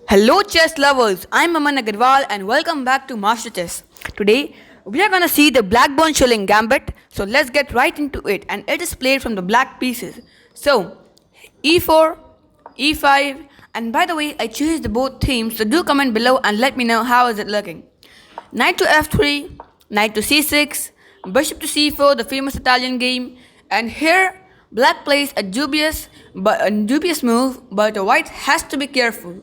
Hello chess lovers, I'm Aman Agarwal and welcome back to Master Chess. Today we are gonna see the Blackburn Shilling Gambit, so let's get right into it, and it is played from the black pieces. So e4, e5, and by the way I changed the both themes, so do comment below and let me know how is it looking. Knight to f3, knight to c6, bishop to c4, the famous Italian game, and here black plays a dubious move, but white has to be careful.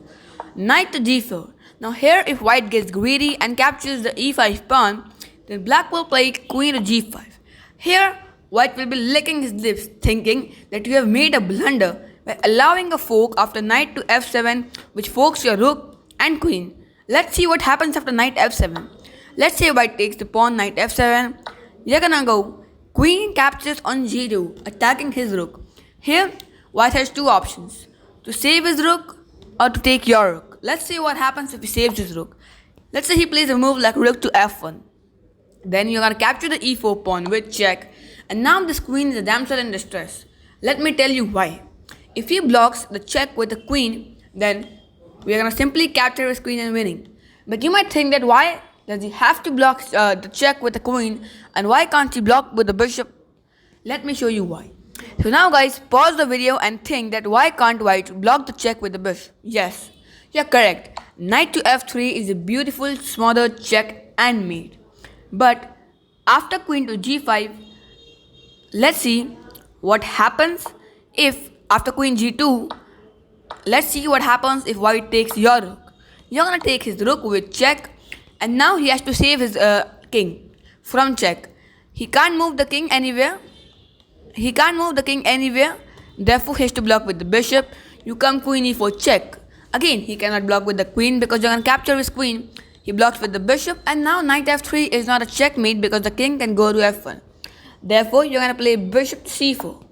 Knight to d4. Now here if white gets greedy and captures the e5 pawn, then black will play queen to g5. Here white will be licking his lips thinking that you have made a blunder by allowing a fork after knight to f7, which forks your rook and queen. Let's see what happens after knight f7. Let's say white takes the pawn knight f7. You're gonna go queen captures on g2, attacking his rook. Here white has two options: to save his rook or to take your rook. Let's see what happens if he saves his rook. Let's say he plays a move like rook to f1. Then you're gonna capture the e4 pawn with check, and now this queen is a damsel in distress. Let me tell you why. If he blocks the check with the queen, then we are gonna simply capture his queen and winning. But you might think that why does he have to block the check with the queen, and why can't he block with the bishop? Let me show you why. So now guys, pause the video and think that why can't white block the check with the bishop? Yes, you're correct. Knight to f3 is a beautiful smothered check and mate. But after queen to g5, let's see what happens if after queen g2, let's see what happens if white takes your rook. You're gonna take his rook with check, and now he has to save his king from check. He can't move the king anywhere. Therefore he has to block with the bishop. You come queen e4 check. Again, he cannot block with the queen because you're gonna capture his queen. He blocks with the bishop, and now knight f3 is not a checkmate because the king can go to f1. Therefore, you're gonna play bishop to c4.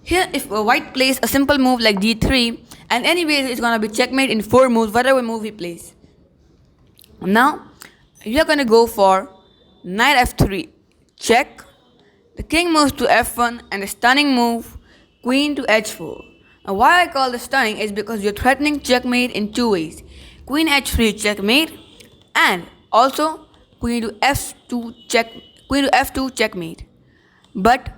Here, if white plays a simple move like d3, and anyways it's gonna be checkmate in 4 moves, whatever move he plays. Now, you're gonna go for knight f3 check. The king moves to f1, and the stunning move queen to h4. Now why I call this stunning is because you're threatening checkmate in 2 ways: queen h3 checkmate, and also queen to f2 checkmate. But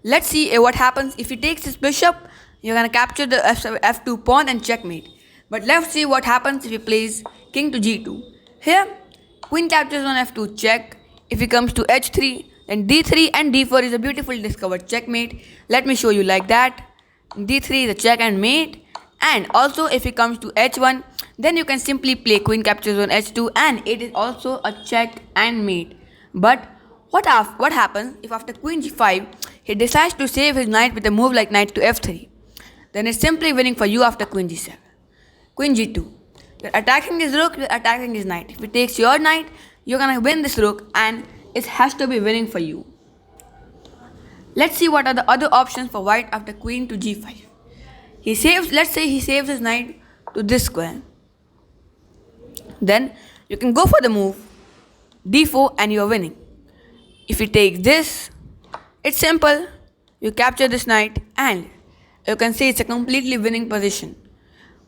let's see what happens if he takes his bishop. You're gonna capture the f2 pawn and checkmate. But let's see what happens if he plays king to g2. Here queen captures on f2 check. If he comes to h3, then d3 and d4 is a beautiful discovered checkmate. Let me show you like that. d3 is a check and mate. And also if he comes to h1, then you can simply play queen captures on h2, and it is also a check and mate. But what happens if after queen g5 he decides to save his knight with a move like knight to f3? Then it's simply winning for you after queen g7. Queen g2. You're attacking his rook, you're attacking his knight. If he takes your knight, you're gonna win this rook, and it has to be winning for you. Let's see what are the other options for white after queen to g5. Let's say he saves his knight to this square. Then you can go for the move d4 and you're winning. If he takes this, it's simple. You capture this knight, and you can say it's a completely winning position.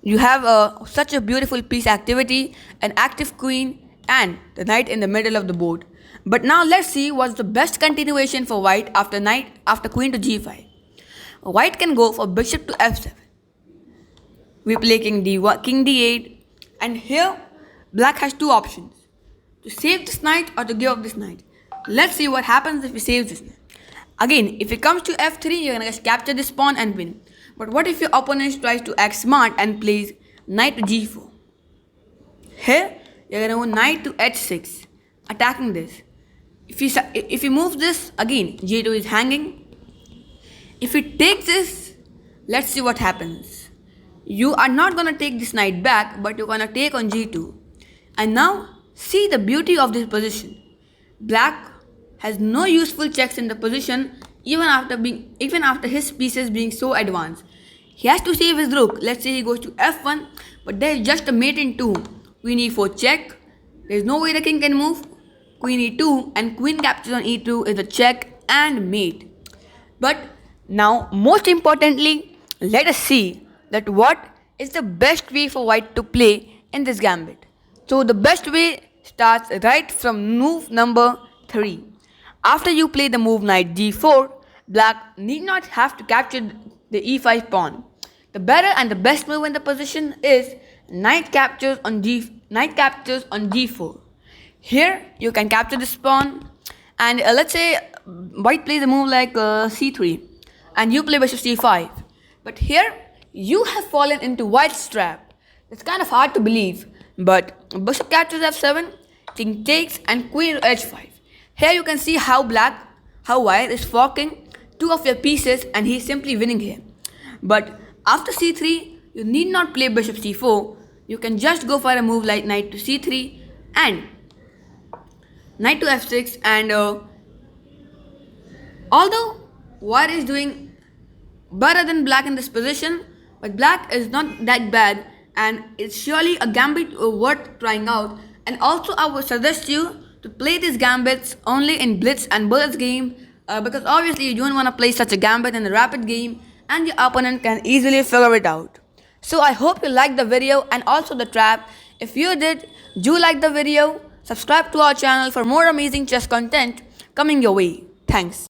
You have such a beautiful piece activity, an active queen, and the knight in the middle of the board. But now let's see what's the best continuation for white after queen to g5. White can go for bishop to f7. We play king d8, and here black has two options: to save this knight or to give up this knight. Let's see what happens if he saves this knight. Again, if he comes to f3, you're gonna just capture this pawn and win. But what if your opponent tries to act smart and plays knight to g4? Here, you're gonna go knight to h6, attacking this. If he moves this, again g2 is hanging. If he takes this, let's see what happens. You are not gonna take this knight back, but you're gonna take on g2. And now see the beauty of this position. Black has no useful checks in the position, even after his pieces being so advanced. He has to save his rook. Let's say he goes to f1, but there is just a mate in 2. Queen e4 check. There is no way the king can move. Queen e2, and queen captures on e2 is a check and mate. But now, most importantly, let us see that what is the best way for white to play in this gambit. So the best way starts right from move number 3. After you play the move knight d4, black need not have to capture the e5 pawn. The better and the best move in the position is knight captures on d4. Here you can capture this pawn, and let's say white plays a move like c3 and you play bishop c5. But here you have fallen into white's trap. It's kind of hard to believe, but bishop captures f7, king takes, and queen h5. Here you can see how white is forking two of your pieces and he's simply winning here. But after c3, you need not play bishop c4. You can just go for a move like knight to c3 and knight to f6. And although white is doing better than black in this position, but black is not that bad and it's surely a gambit worth trying out. And also I would suggest you to play these gambits only in blitz and bullets game because obviously you don't want to play such a gambit in a rapid game and your opponent can easily figure it out. So I hope you liked the video and also the trap. If you did, do like the video, subscribe to our channel for more amazing chess content coming your way. Thanks.